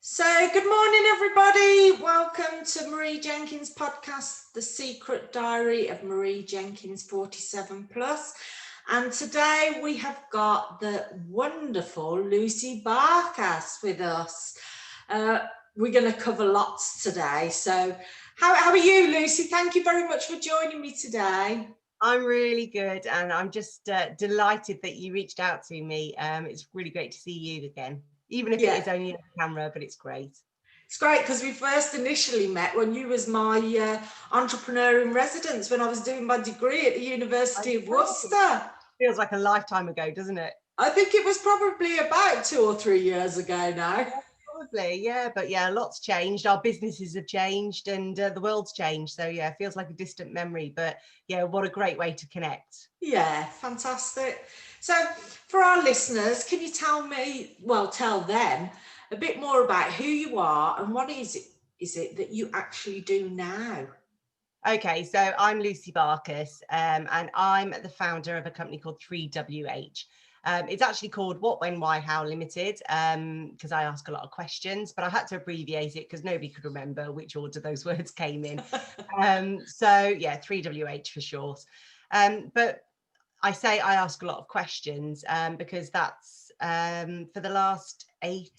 So, good morning, everybody. Welcome to Marie Jenkins' podcast, The Secret Diary of Marie Jenkins 47 Plus. And today we have got the wonderful Lucy Barkas with us. We're going to cover lots today. So, how are you, Lucy? Thank you very much for joining me today. I'm really good, and I'm just delighted that you reached out to me. It's really great to see you again, even if it is only on camera, but it's great. It's great because we first initially met when you was my entrepreneur in residence when I was doing my degree at the University of Worcester. Feels like a lifetime ago, doesn't it? I think it was probably about 2 or 3 years ago now. Probably, yeah. But yeah, lots changed. Our businesses have changed, and the world's changed. So yeah, it feels like a distant memory. But yeah, what a great way to connect. Yeah, fantastic. So for our listeners, can you tell them a bit more about who you are and what is it that you actually do now? Okay, so I'm Lucy Barkas, and I'm the founder of a company called 3WH. It's actually called What, When, Why, How Limited, because I ask a lot of questions, but I had to abbreviate it because nobody could remember which order those words came in. So yeah, 3WH for short. But I say I ask a lot of questions because that's for the last eight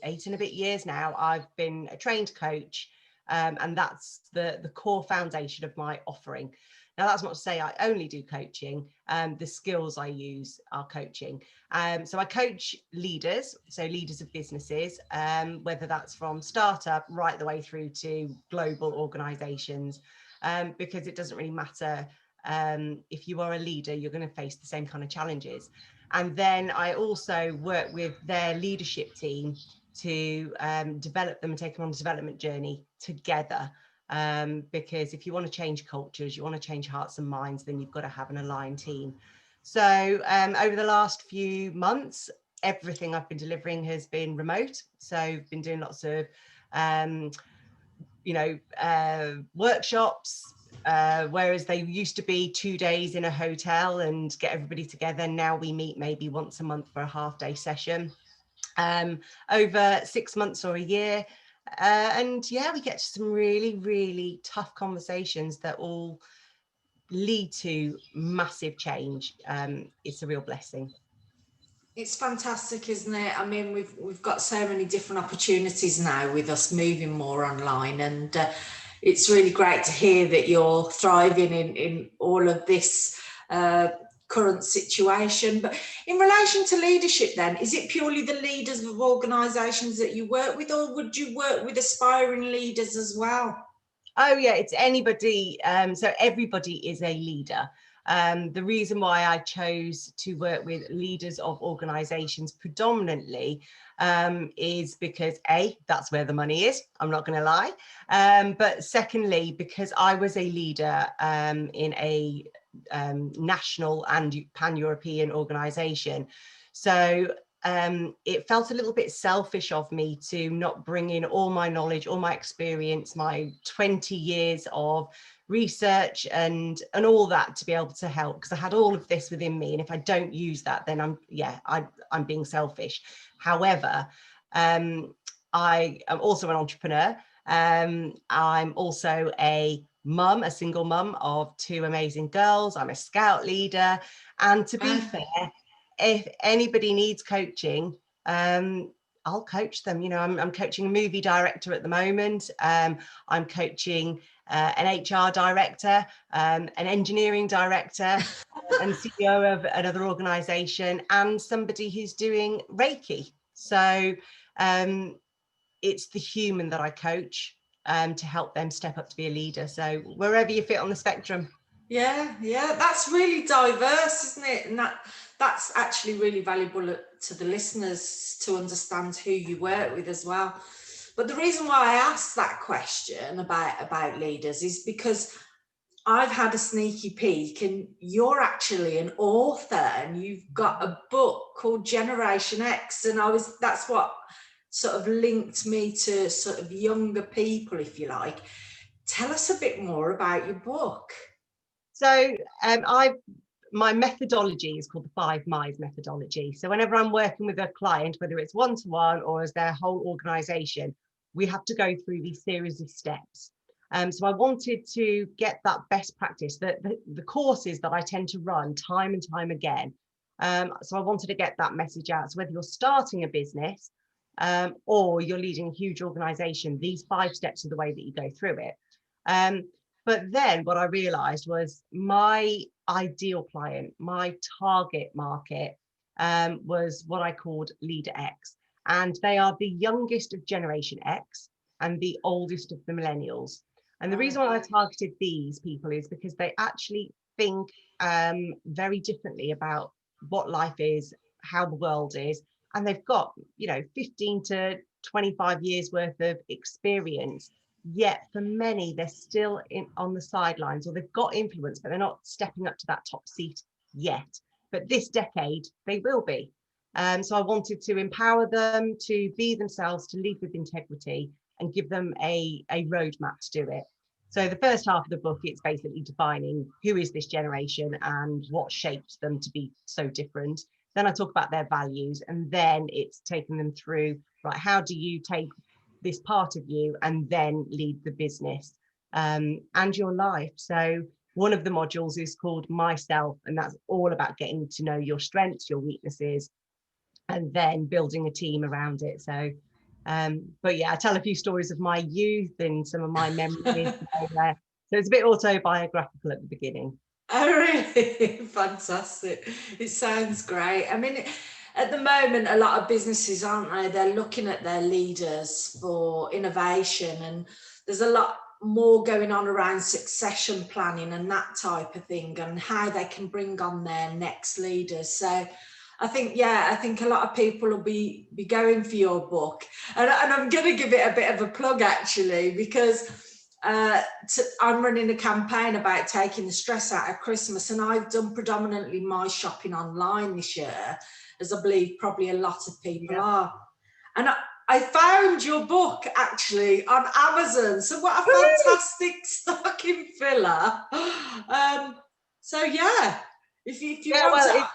and a bit years now, I've been a trained coach. And that's the core foundation of my offering. Now, that's not to say I only do coaching. The skills I use are coaching. So I coach leaders, so leaders of businesses, whether that's from startup right the way through to global organizations, because it doesn't really matter. If you are a leader, you're going to face the same kind of challenges. And then I also work with their leadership team to develop them and take them on a development journey together. Because if you want to change cultures, you want to change hearts and minds, then you've got to have an aligned team. So over the last few months, everything I've been delivering has been remote. So I've been doing lots of, workshops, whereas they used to be 2 days in a hotel and get everybody together. Now we meet maybe once a month for a half-day session. Over 6 months or a year. And yeah, we get to some really, really tough conversations that all lead to massive change. It's a real blessing. It's fantastic, isn't it? I mean, we've got so many different opportunities now with us moving more online, and it's really great to hear that you're thriving in all of this current situation. But in relation to leadership then, is it purely the leaders of organisations that you work with, or would you work with aspiring leaders as well? Oh yeah, it's anybody. So everybody is a leader. The reason why I chose to work with leaders of organizations predominantly is because A, that's where the money is. I'm not going to lie. But secondly, because I was a leader in a national and pan-European organization. So it felt a little bit selfish of me to not bring in all my knowledge, all my experience, my 20 years of research and all that to be able to help, because I had all of this within me, and if I don't use that, then I'm being selfish. However, I am also an entrepreneur. I'm also a mum, a single mum of 2 amazing girls. I'm a scout leader, and to be fair, if anybody needs coaching, I'll coach them. You know, I'm coaching a movie director at the moment. I'm coaching an HR director, an engineering director, and CEO of another organization, and somebody who's doing Reiki. So it's the human that I coach to help them step up to be a leader. So wherever you fit on the spectrum. Yeah, that's really diverse, isn't it? And that's actually really valuable to the listeners to understand who you work with as well. But the reason why I asked that question about leaders is because I've had a sneaky peek, and you're actually an author, and you've got a book called Generation X, and that's what sort of linked me to sort of younger people, if you like. Tell us a bit more about your book. So I've my methodology is called the 5 My's methodology. So whenever I'm working with a client, whether it's one-to-one or as their whole organization, we have to go through these series of steps. So I wanted to get that best practice, the courses that I tend to run time and time again. So I wanted to get that message out. So whether you're starting a business or you're leading a huge organization, these 5 steps are the way that you go through it. But then what I realized was my ideal client, my target market, was what I called LeaderX. And they are the youngest of Generation X and the oldest of the millennials. And the reason why I targeted these people is because they actually think very differently about what life is, how the world is. And they've got, 15 to 25 years worth of experience. Yet for many, they're still on the sidelines, or they've got influence, but they're not stepping up to that top seat yet. But this decade, they will be. So I wanted to empower them to be themselves, to lead with integrity, and give them a roadmap to do it. So the first half of the book, it's basically defining who is this generation and what shapes them to be so different. Then I talk about their values, and then it's taking them through, right, how do you take this part of you and then lead the business and your life. So one of the modules is called Myself, and that's all about getting to know your strengths, your weaknesses, and then building a team around it. So but yeah, I tell a few stories of my youth and some of my memories. So it's a bit autobiographical at the beginning. Oh, really? Fantastic. It sounds great. I mean, at the moment, a lot of businesses, aren't they? They're looking at their leaders for innovation, and there's a lot more going on around succession planning and that type of thing, and how they can bring on their next leaders. So I think a lot of people will be going for your book. And I'm going to give it a bit of a plug, actually, because I'm running a campaign about taking the stress out of Christmas, and I've done predominantly my shopping online this year, as I believe probably a lot of people are. And I found your book actually on Amazon. So what a fantastic stocking filler. So yeah, if you want to...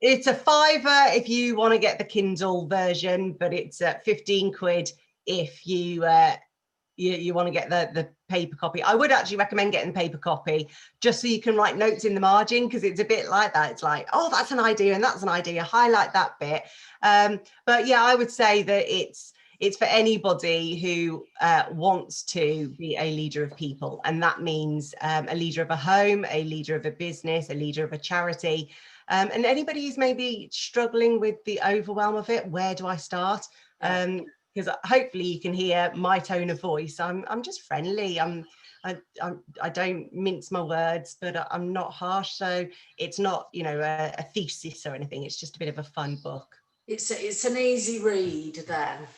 It's a £5 if you want to get the Kindle version, but it's 15 quid if you want to get the paper copy. I would actually recommend getting the paper copy just so you can write notes in the margin, because it's a bit like that. It's like, oh, that's an idea and that's an idea. Highlight that bit. But yeah, I would say that it's for anybody who wants to be a leader of people. And that means a leader of a home, a leader of a business, a leader of a charity. And anybody who's maybe struggling with the overwhelm of it, where do I start? Because hopefully you can hear my tone of voice. I'm just friendly. I don't mince my words, but I'm not harsh. So it's not, a thesis or anything. It's just a bit of a fun book. It's an easy read then.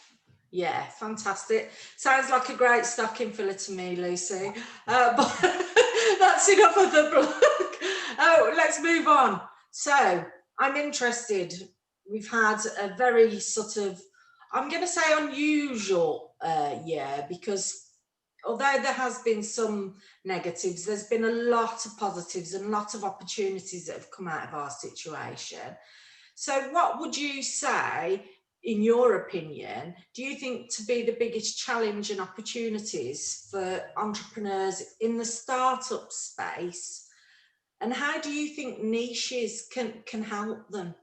Yeah, fantastic. Sounds like a great stocking filler to me, Lucy. But that's enough of the book. Oh, let's move on. So I'm interested. We've had a very sort of, I'm going to say unusual year, because although there has been some negatives, there's been a lot of positives and a lot of opportunities that have come out of our situation. So what would you say, in your opinion, do you think to be the biggest challenge and opportunities for entrepreneurs in the startup space? And how do you think niches can help them?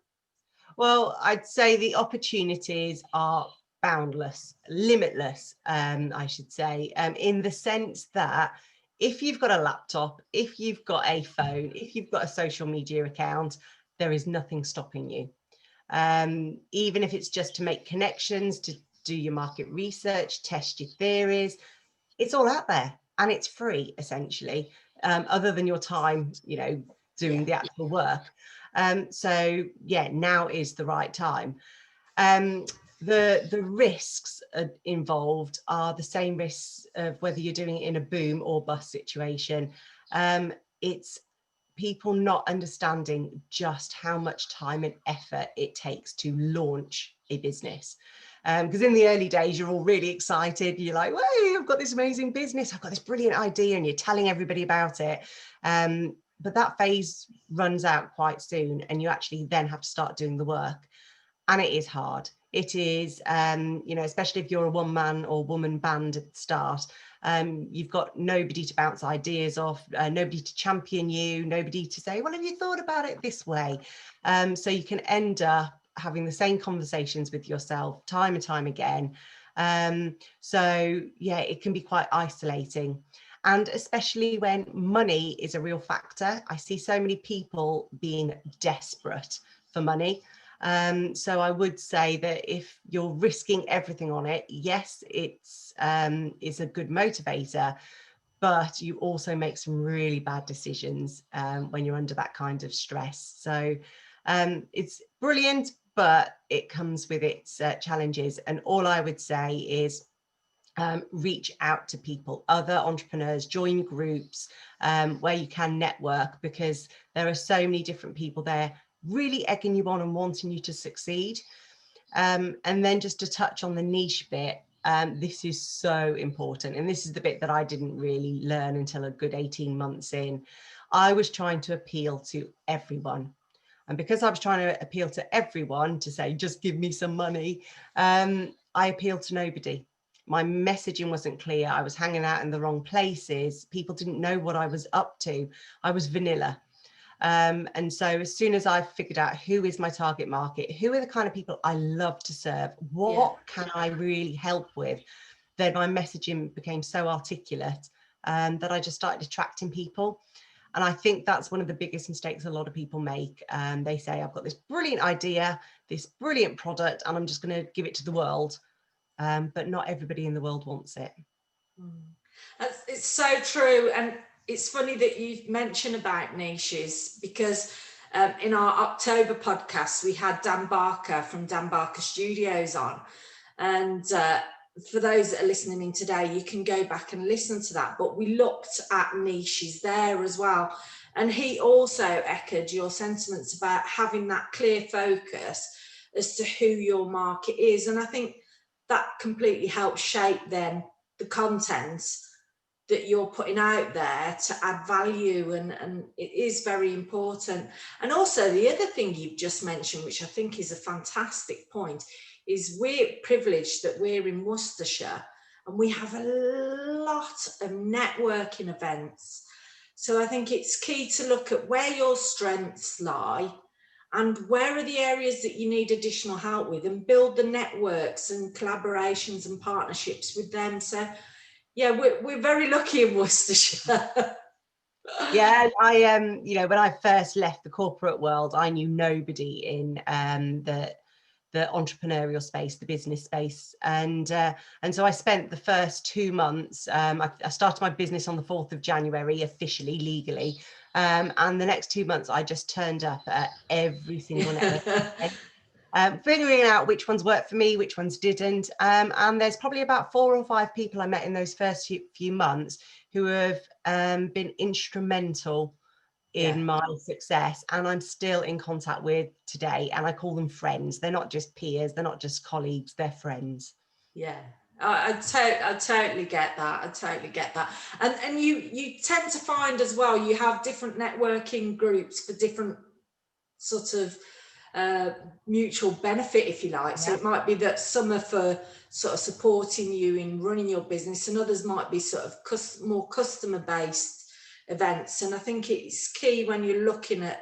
Well, I'd say the opportunities are boundless, limitless, I should say, in the sense that if you've got a laptop, if you've got a phone, if you've got a social media account, there is nothing stopping you. Even if it's just to make connections, to do your market research, test your theories, it's all out there and it's free, essentially, other than your time, doing the actual work. So yeah, now is the right time. The risks involved are the same risks of whether you're doing it in a boom or bust situation. It's people not understanding just how much time and effort it takes to launch a business. Because in the early days, you're all really excited. You're like, hey, I've got this amazing business. I've got this brilliant idea. And you're telling everybody about it. but that phase runs out quite soon, and you actually then have to start doing the work. And it is hard. It is, especially if you're a one man or woman band at the start, you've got nobody to bounce ideas off, nobody to champion you, nobody to say, well, have you thought about it this way? So you can end up having the same conversations with yourself time and time again. So yeah, it can be quite isolating. And especially when money is a real factor. I see so many people being desperate for money. So I would say that if you're risking everything on it, yes, it's a good motivator, but you also make some really bad decisions when you're under that kind of stress. So it's brilliant, but it comes with its challenges. And all I would say is reach out to people, other entrepreneurs, join groups where you can network, because there are so many different people there really egging you on and wanting you to succeed. And then just to touch on the niche bit, this is so important. And this is the bit that I didn't really learn until a good 18 months in. I was trying to appeal to everyone. And because I was trying to appeal to everyone to say, just give me some money, I appealed to nobody. My messaging wasn't clear. I was hanging out in the wrong places. People didn't know what I was up to. I was vanilla. And so as soon as I figured out who is my target market, who are the kind of people I love to serve, what can I really help with, then my messaging became so articulate that I just started attracting people. And I think that's one of the biggest mistakes a lot of people make. They say, I've got this brilliant idea, this brilliant product, and I'm just going to give it to the world. But not everybody in the world wants it. It's so true. And it's funny that you mention about niches, because in our October podcast, we had Dan Barker from Dan Barker Studios on. And for those that are listening in today, you can go back and listen to that. But we looked at niches there as well. And he also echoed your sentiments about having that clear focus as to who your market is. And I think that completely helps shape then the content that you're putting out there to add value, and it is very important. And also the other thing you've just mentioned, which I think is a fantastic point, is we're privileged that we're in Worcestershire and we have a lot of networking events. So I think it's key to look at where your strengths lie and where are the areas that you need additional help with, and build the networks and collaborations and partnerships with them. So yeah, we're very lucky in Worcestershire. Yeah, I when I first left the corporate world, I knew nobody in the entrepreneurial space, the business space, and so I spent the first 2 months. I started my business on the 4th of January, officially, legally, and the next 2 months I just turned up at every single network. Figuring out which ones worked for me, which ones didn't. And there's probably about 4 or 5 people I met in those first few months who have been instrumental in my success, and I'm still in contact with today. And I call them friends. They're not just peers, they're not just colleagues, they're friends. Yeah. I totally get that. I totally get that. And you tend to find as well, you have different networking groups for different sort of mutual benefit, if you like. So it might be that some are for sort of supporting you in running your business, and others might be sort of more customer based events. And I think it's key when you're looking at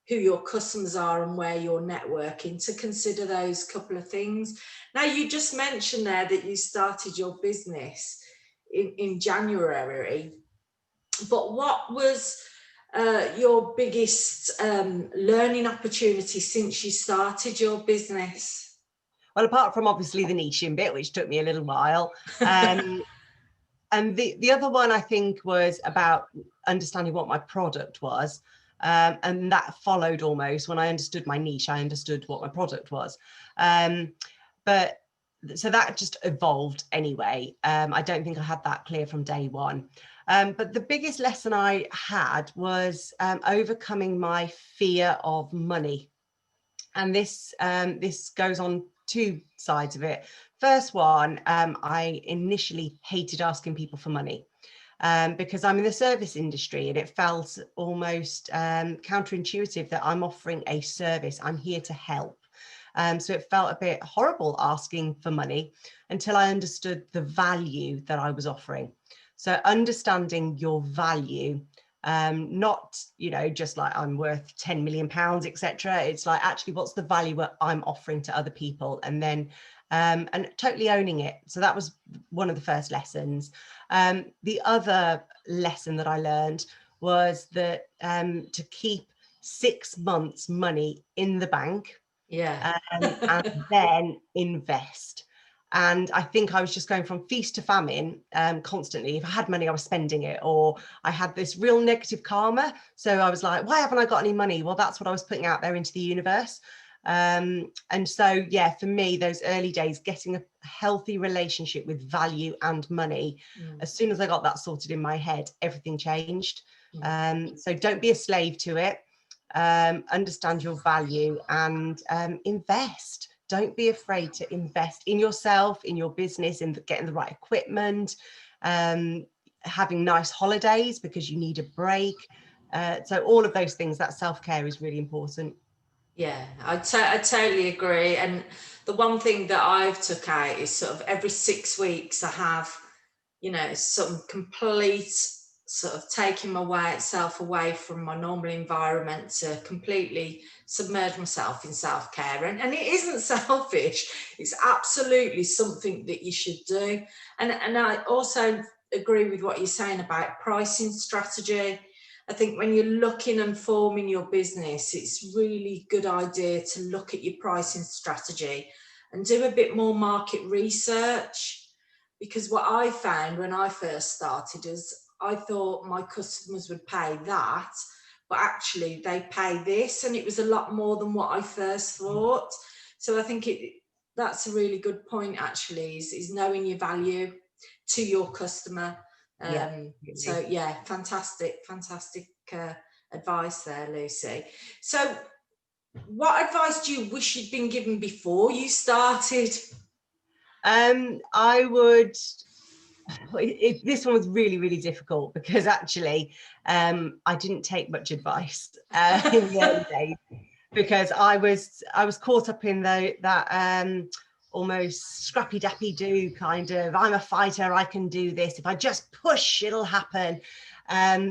who your customers are and where you're networking to consider those couple of things. Now, you just mentioned there that you started your business in January, but what was your biggest learning opportunity since you started your business? Well, apart from obviously the niching bit, which took me a little while, and the other one I think was about understanding what my product was. And that followed almost when I understood my niche, I understood what my product was. But so that just evolved anyway. I don't think I had that clear from day one. But the biggest lesson I had was overcoming my fear of money. And this goes on 2 sides of it. First one, I initially hated asking people for money. because I'm in the service industry, and it felt almost counterintuitive that I'm offering a service. I'm here to help. So it felt a bit horrible asking for money until I understood the value that I was offering. So understanding your value, not, you know, just like I'm worth 10 million pounds, etc. It's like, actually, what's the value that I'm offering to other people? And then and totally owning it. So that was one of the first lessons. The other lesson that I learned was that to keep 6 months money in the bank, and then invest. And I think I was just going from feast to famine constantly. If I had money, I was spending it, or I had this real negative karma. So I was like, why haven't I got any money? Well, that's what I was putting out there into the universe. And so, yeah, for me, those early days, getting a healthy relationship with value and money, as soon as I got that sorted in my head, everything changed. So don't be a slave to it. Understand your value, and invest. Don't be afraid to invest in yourself, in your business, in getting the right equipment, having nice holidays because you need a break. So all of those things, that self-care is really important. Yeah, I totally agree. And the one thing that I've took out is sort of every 6 weeks I have, you know, some complete sort of taking myself away from my normal environment to completely submerge myself in self-care. And it isn't selfish, it's absolutely something that you should do. And I also agree with what you're saying about pricing strategy. I think when you're looking and forming your business, it's really good idea to look at your pricing strategy and do a bit more market research. Because what I found when I first started is I thought my customers would pay that, but actually they pay this, and it was a lot more than what I first thought. So I think that's a really good point, actually, is knowing your value to your customer. So yeah, fantastic advice there, Lucy. So what advice do you wish you'd been given before you started? I would, this one was really, really difficult because actually I didn't take much advice in the early days, because I was caught up in that almost scrappy dappy do kind of, I'm a fighter, I can do this, if I just push it'll happen.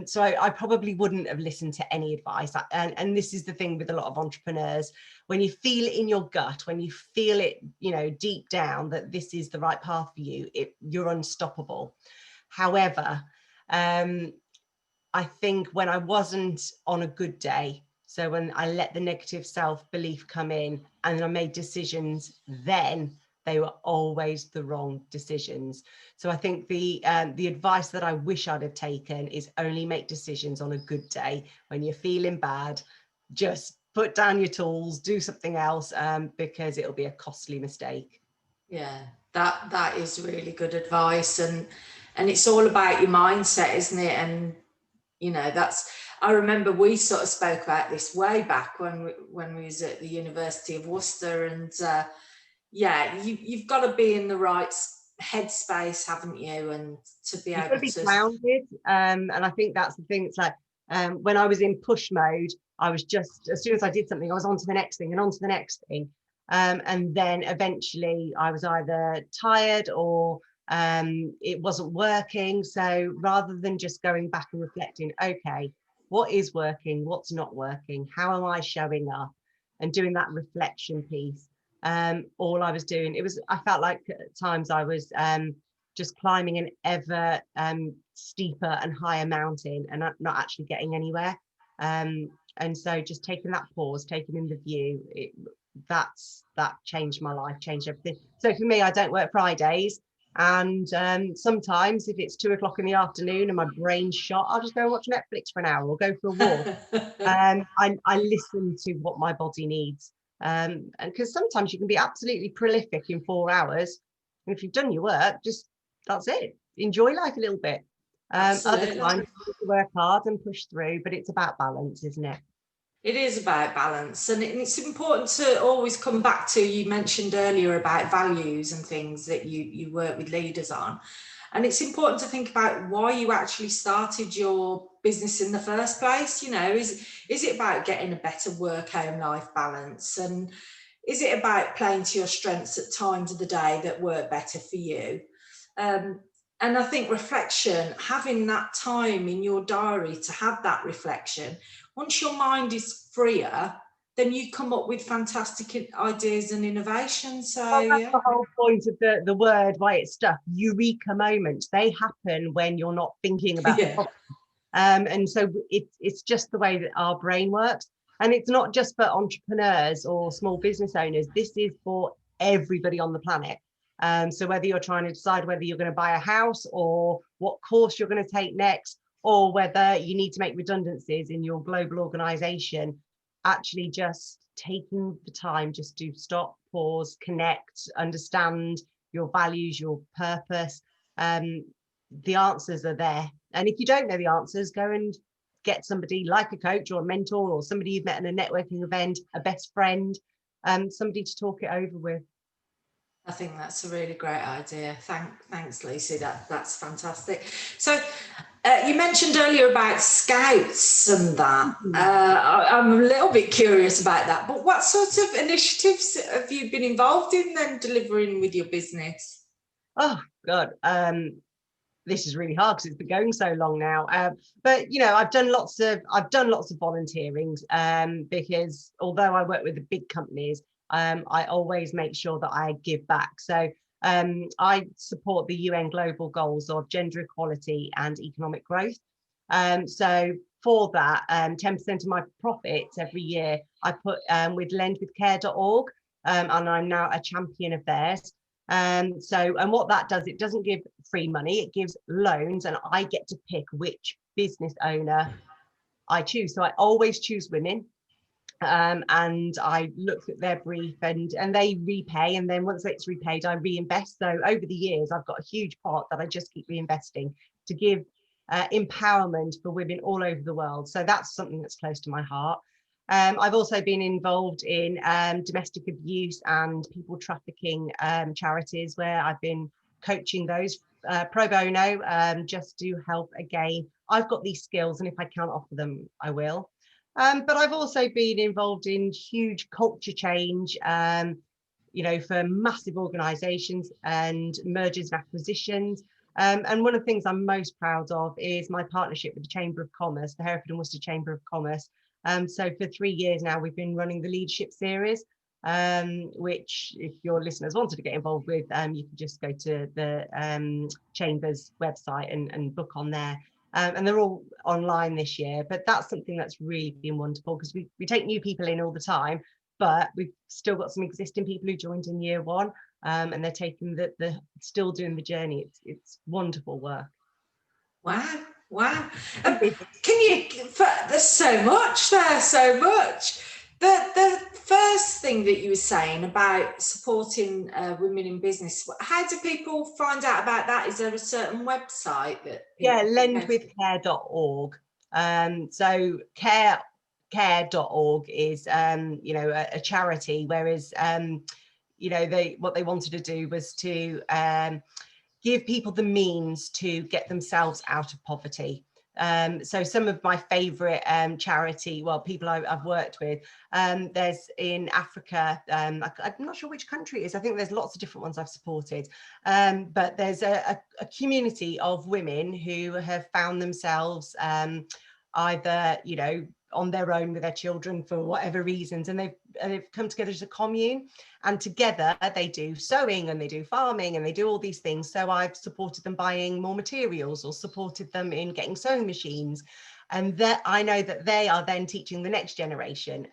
So I probably wouldn't have listened to any advice. And this is the thing with a lot of entrepreneurs, when you feel it in your gut, when you feel it, you know, deep down that this is the right path for you, you're unstoppable. However, I think when I wasn't on a good day, so when I let the negative self-belief come in and I made decisions, then they were always the wrong decisions. So I think the advice that I wish I'd have taken is only make decisions on a good day. When you're feeling bad, just put down your tools, do something else, because it'll be a costly mistake. Yeah, that is really good advice, and it's all about your mindset, isn't it? And you know, I remember we sort of spoke about this way back when we was at the University of Worcester, and yeah, you've got to be in the right headspace, haven't you? And to be You've got able to be to grounded, and I think that's the thing. It's like when I was in push mode, I was just, as soon as I did something, I was on to the next thing and on to the next thing, and then eventually I was either tired or it wasn't working. So rather than just going back and reflecting, okay, what is working, what's not working, how am I showing up, and doing that reflection piece, all I was doing, I felt like at times I was just climbing an ever steeper and higher mountain and not actually getting anywhere. And so just taking that pause, taking in the view, that changed my life, changed everything. So for me, I don't work Fridays. And sometimes if it's 2 o'clock in the afternoon and my brain's shot, I'll just go and watch Netflix for an hour or go for a walk. I listen to what my body needs. And because sometimes you can be absolutely prolific in 4 hours. And if you've done your work, that's it. Enjoy life a little bit. Other times you work hard and push through, but it's about balance, isn't it? It is about balance, and it's important to always come back to, you mentioned earlier about values and things that you work with leaders on. And it's important to think about why you actually started your business in the first place. You know, is it about getting a better work-home life balance? And is it about playing to your strengths at times of the day that work better for you? And I think reflection, having that time in your diary to have that reflection, once your mind is freer, then you come up with fantastic ideas and innovation. So Well, that's yeah. the whole point of the word, why it's stuff. Eureka moments. They happen when you're not thinking about the Yeah. problem. And so it's just the way that our brain works. And it's not just for entrepreneurs or small business owners. This is for everybody on the planet. So whether you're trying to decide whether you're going to buy a house or what course you're going to take next, or whether you need to make redundancies in your global organization, actually just taking the time just to stop, pause, connect, understand your values, your purpose. The answers are there. And if you don't know the answers, go and get somebody like a coach or a mentor or somebody you've met in a networking event, a best friend, somebody to talk it over with. I think that's a really great idea. Thanks, Lucy. That's fantastic. So you mentioned earlier about scouts and that. I'm a little bit curious about that. But what sort of initiatives have you been involved in then delivering with your business? Oh God, this is really hard because it's been going so long now. But you know, I've done lots of volunteering because although I work with the big companies, I always make sure that I give back. So I support the UN global goals of gender equality and economic growth. So for that, 10% of my profits every year I put with lendwithcare.org, and I'm now a champion of theirs. And what that does, it doesn't give free money, it gives loans, and I get to pick which business owner I choose. So I always choose women. And I look at their brief and they repay, and then once it's repaid, I reinvest. So over the years, I've got a huge pot that I just keep reinvesting to give empowerment for women all over the world. So that's something that's close to my heart. I've also been involved in domestic abuse and people trafficking charities, where I've been coaching those pro bono, just to help. Again, I've got these skills, and if I can't offer them, I will. But I've also been involved in huge culture change, you know, for massive organisations and mergers and acquisitions. And one of the things I'm most proud of is my partnership with the Chamber of Commerce, the Hereford and Worcester Chamber of Commerce. So for 3 years now, we've been running the leadership series, which if your listeners wanted to get involved with, you can just go to the Chamber's website and book on there. And they're all online this year, but that's something that's really been wonderful, because we take new people in all the time, but we've still got some existing people who joined in year one, and they're taking the still doing the journey. It's wonderful work. Wow. There's so much there, so much. The first thing that you were saying about supporting women in business, how do people find out about that? Is there a certain website that Yeah, lendwithcare.org. So care.org is you know, a charity, whereas you know, what they wanted to do was to give people the means to get themselves out of poverty. So some of my favorite charity, well, people I've worked with, there's in Africa, I'm not sure which country it is. I think there's lots of different ones I've supported. But there's a community of women who have found themselves either, you know, on their own with their children for whatever reasons, and they've come together as a commune, and together they do sewing and they do farming and they do all these things. So I've supported them buying more materials or supported them in getting sewing machines, and that I know that they are then teaching the next generation.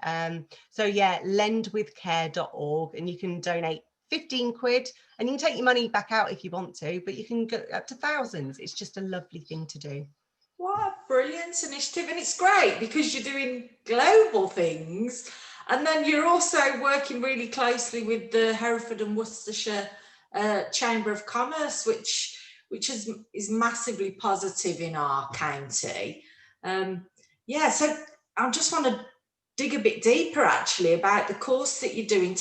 So yeah, lendwithcare.org, and you can donate 15 quid and you can take your money back out if you want to, but you can go up to thousands. It's just a lovely thing to do. What a brilliant initiative. And it's great because you're doing global things, and then you're also working really closely with the Hereford and Worcestershire Chamber of Commerce, which is massively positive in our county. Yeah, so I just want to dig a bit deeper actually about the course that you're doing.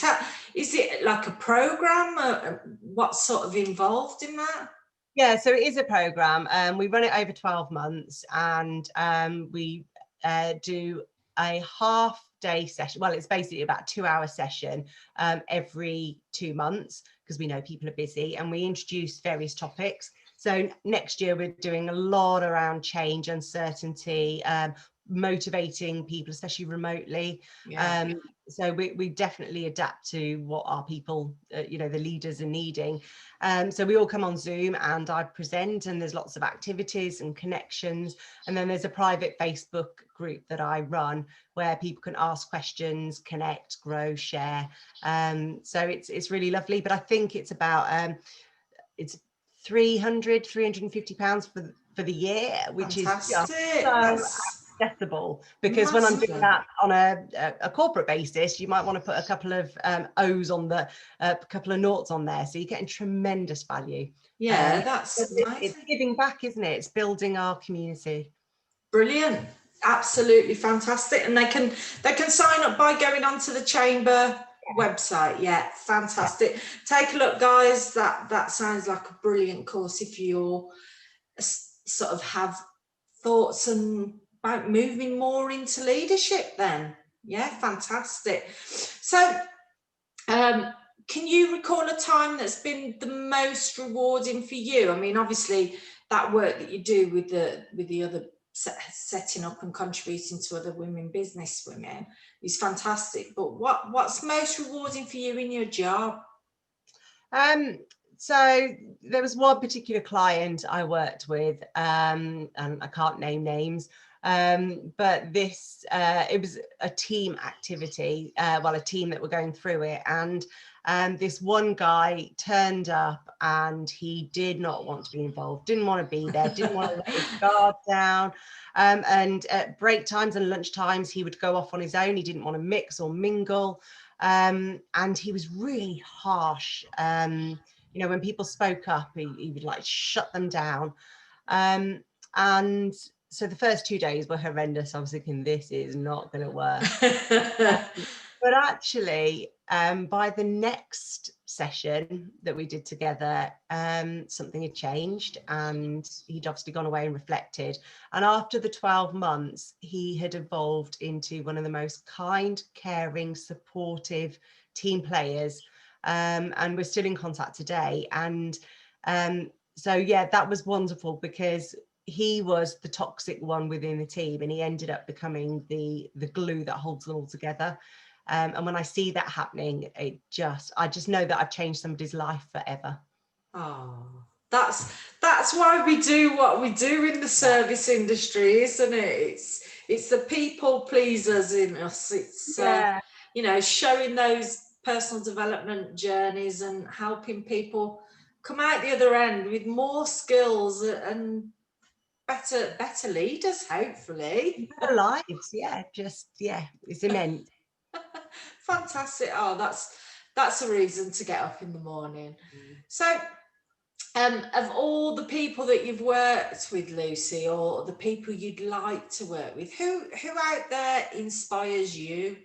Is it like a program? What's sort of involved in that? Yeah, so it is a program. We run it over 12 months, and we do a half-day session. Well, it's basically about a 2-hour session every 2 months, because we know people are busy, and we introduce various topics. So next year we're doing a lot around change, uncertainty, motivating people, especially remotely. Yeah. So we definitely adapt to what our people, the leaders are needing. So we all come on Zoom and I present, and there's lots of activities and connections. And then there's a private Facebook group that I run where people can ask questions, connect, grow, share. So it's really lovely. But I think it's about it's £350 for the year, which is just Fantastic. so That's accessible, because when I'm doing massively. that on a corporate basis, you might want to put a couple of O's on the a couple of noughts on there, so you're getting tremendous value. Yeah, But that's it's amazing. giving back, isn't it? It's building our community. Brilliant. Absolutely fantastic. And they can sign up by going onto the chamber website. Yeah, fantastic. Take a look, guys. That sounds like a brilliant course if you're sort of have thoughts and about moving more into leadership then. Yeah, fantastic. So can you recall a time that's been the most rewarding for you? I mean, obviously that work that you do with the other setting up and contributing to other women is fantastic, but what's most rewarding for you in your job? So there was one particular client I worked with, and I can't name names, but this it was a team activity, a team that were going through it, and this one guy turned up and he did not want to be involved, didn't want to be there, didn't want to let his guard down, and at break times and lunch times he would go off on his own. He didn't want to mix or mingle, and he was really harsh. When people spoke up, he would like shut them down. And so the first 2 days were horrendous. I was thinking, this is not going to work. But actually, by the next session that we did together, something had changed, and he'd obviously gone away and reflected. And after the 12 months, he had evolved into one of the most kind, caring, supportive team players. And we're still in contact today. And so, yeah, that was wonderful, because he was the toxic one within the team, and he ended up becoming the glue that holds them all together. And when I see that happening, I just know that I've changed somebody's life forever. Oh, that's why we do what we do in the service industry, isn't it? It's the people pleasers in us. It's showing those personal development journeys and helping people come out the other end with more skills and better leaders, hopefully. Better lives, it's immense. Fantastic. Oh, that's a reason to get up in the morning. So of all the people that you've worked with, Lucy, or the people you'd like to work with, who out there inspires you?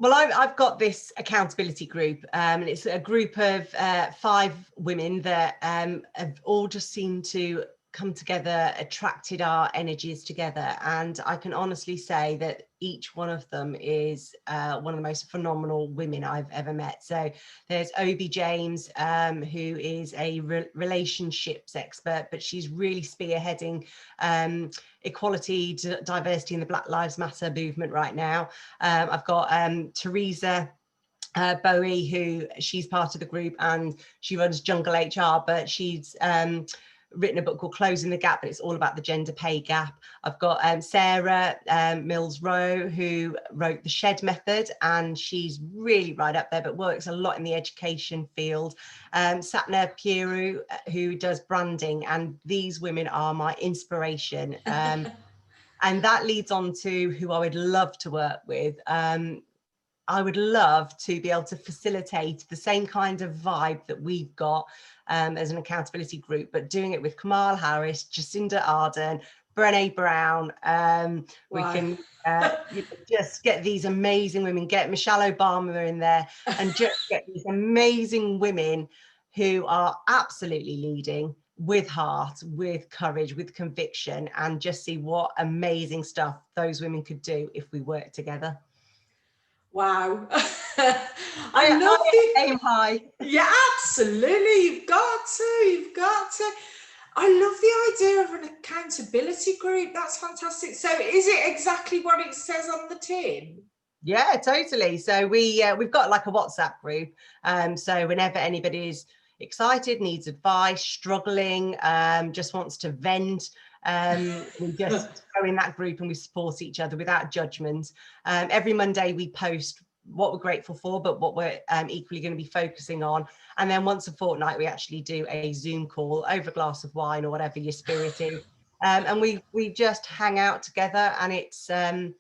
Well, I've got this accountability group, and it's a group of 5 women that have all just seemed to come together, attracted our energies together. And I can honestly say that each one of them is one of the most phenomenal women I've ever met. So there's Obi James, who is a relationships expert, but she's really spearheading equality, diversity in the Black Lives Matter movement right now. I've got Teresa Bowie, who she's part of the group, and she runs Jungle HR, but she's written a book called Closing the Gap, but it's all about the gender pay gap. I've got Sarah Mills Rowe, who wrote The Shed Method, and she's really right up there, but works a lot in the education field. Satna Piru, who does branding, and these women are my inspiration. And that leads on to who I would love to work with. I would love to be able to facilitate the same kind of vibe that we've got as an accountability group, but doing it with Kamal Harris, Jacinda Ardern, Brené Brown. We Wow. can just get these amazing women, get Michelle Obama in there, and just get these amazing women who are absolutely leading with heart, with courage, with conviction, and just see what amazing stuff those women could do if we work together. Wow. I love it. Aim high. Yeah, absolutely. You've got to. I love the idea of an accountability group. That's fantastic. So is it exactly what it says on the tin? Yeah, totally. So we've got like a WhatsApp group. So whenever anybody is excited, needs advice, struggling, just wants to vent, we just go in that group and we support each other without judgment. Every Monday we post what we're grateful for, but what we're equally going to be focusing on. And then once a fortnight, we actually do a Zoom call over a glass of wine or whatever your spirit is. And we just hang out together, and it's a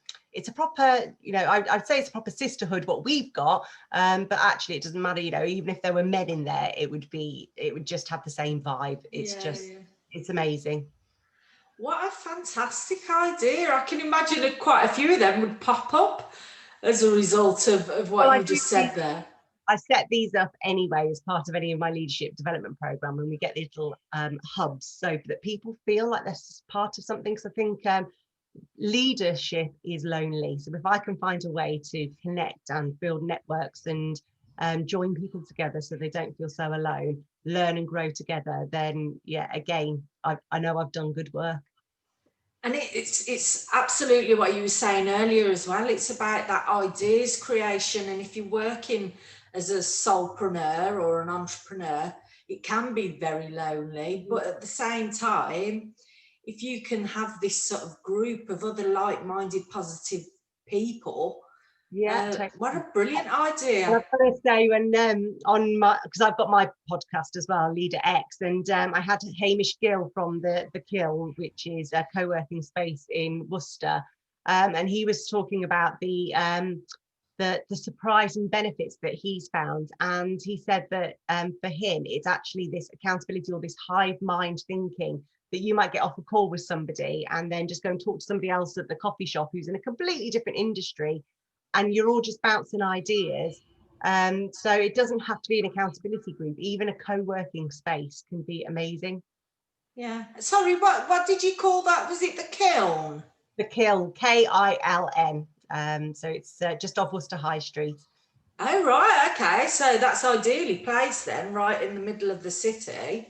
proper, I'd say it's a proper sisterhood what we've got, but actually it doesn't matter, even if there were men in there, it would just have the same vibe. It's it's amazing. What a fantastic idea. I can imagine quite a few of them would pop up as a result of what you just said there. I set these up anyway as part of any of my leadership development program, and we get these little hubs so that people feel like they're part of something. So I think leadership is lonely. So if I can find a way to connect and build networks and join people together so they don't feel so alone, learn and grow together, then yeah, again, I know I've done good work. And it's absolutely what you were saying earlier as well. It's about that ideas creation. And if you're working as a solopreneur or an entrepreneur, it can be very lonely. But at the same time, if you can have this sort of group of other like-minded, positive people, totally. What a brilliant idea. And I've got to say, when because I've got my podcast as well, LeaderX, and I had Hamish Gill from the Kiln, which is a co-working space in Worcester, and he was talking about the surprising benefits that he's found, and he said that for him it's actually this accountability or this hive mind thinking that you might get off a call with somebody and then just go and talk to somebody else at the coffee shop who's in a completely different industry, and you're all just bouncing ideas. So it doesn't have to be an accountability group. Even a co-working space can be amazing. Yeah. Sorry, what did you call that? Was it the Kiln? The Kiln, Kiln. So it's just off Worcester High Street. Oh, right. Okay. So that's ideally placed then, right in the middle of the city.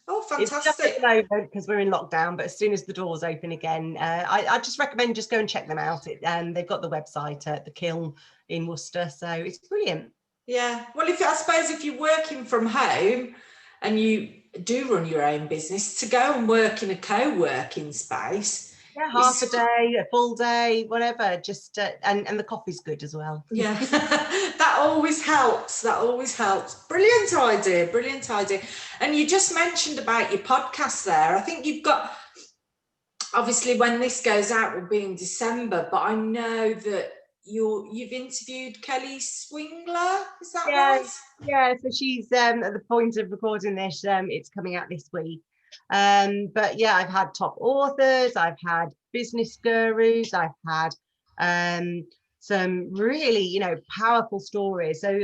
Oh, fantastic. It's just at the moment because we're in lockdown, but as soon as the doors open again, I just recommend just go and check them out. They've got the website at the Kiln in Worcester, so it's brilliant. Yeah. Well, I suppose if you're working from home and you do run your own business, to go and work in a co-working space. Yeah, half a day, a full day, whatever. Just and the coffee's good as well. Yeah, that always helps. Brilliant idea. And you just mentioned about your podcast there. I think you've got, obviously when this goes out will be in December, but I know that you've interviewed Kelly Swingler, is that right? Yeah, so she's at the point of recording this, it's coming out this week. But yeah, I've had top authors, I've had business gurus, I've had some really powerful stories. So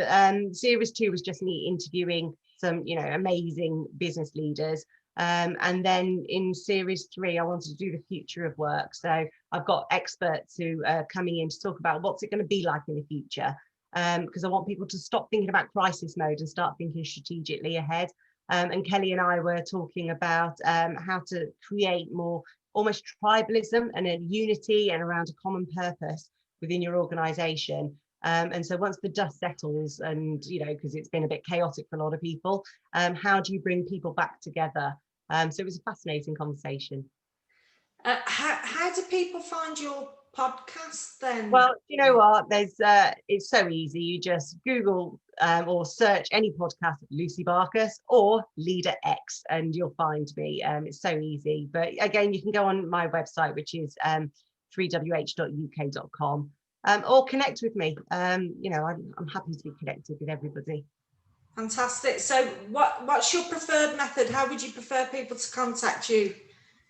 series 2 was just me interviewing some amazing business leaders, and then in series 3 I wanted to do the future of work. So I've got experts who are coming in to talk about what's it going to be like in the future, because I want people to stop thinking about crisis mode and start thinking strategically ahead. And Kelly and I were talking about how to create more almost tribalism and a unity and around a common purpose within your organization. And so once the dust settles and, because it's been a bit chaotic for a lot of people, how do you bring people back together? So it was a fascinating conversation. How do people find your podcast then? Well, you know what, it's so easy. You just Google or search any podcast, Lucy Barkas or LeaderX, and you'll find me. It's so easy. But again, you can go on my website, which is 3wh.uk.com, or connect with me. I'm happy to be connected with everybody. Fantastic. So what's your preferred method? How would you prefer people to contact you?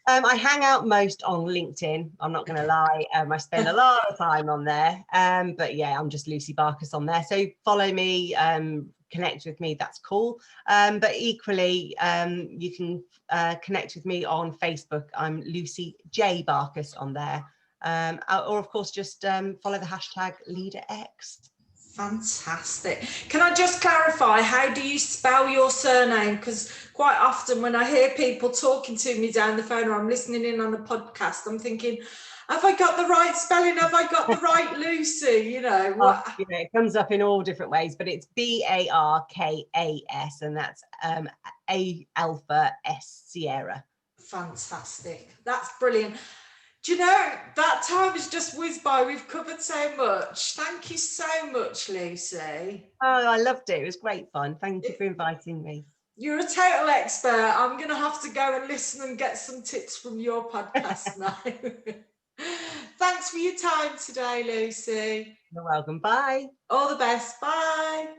I hang out most on LinkedIn. I'm not going to lie. I spend a lot of time on there. But yeah, I'm just Lucy Barkas on there. So follow me, connect with me. That's cool. But equally, you can connect with me on Facebook. I'm Lucy J Barkas on there. Or of course, just follow the hashtag LeaderX. Fantastic. Can I just clarify, how do you spell your surname? Because quite often when I hear people talking to me down the phone or I'm listening in on a podcast, I'm thinking, have I got the right spelling? Have I got the right Lucy? You know, what? You know, it comes up in all different ways, but it's Barkas, and that's A Alpha S Sierra. Fantastic. That's brilliant. Do you know, that time has just whizzed by. We've covered so much. Thank you so much, Lucy. Oh, I loved it. It was great fun. Thank you for inviting me. You're a total expert. I'm going to have to go and listen and get some tips from your podcast now. Thanks for your time today, Lucy. You're welcome. Bye. All the best. Bye.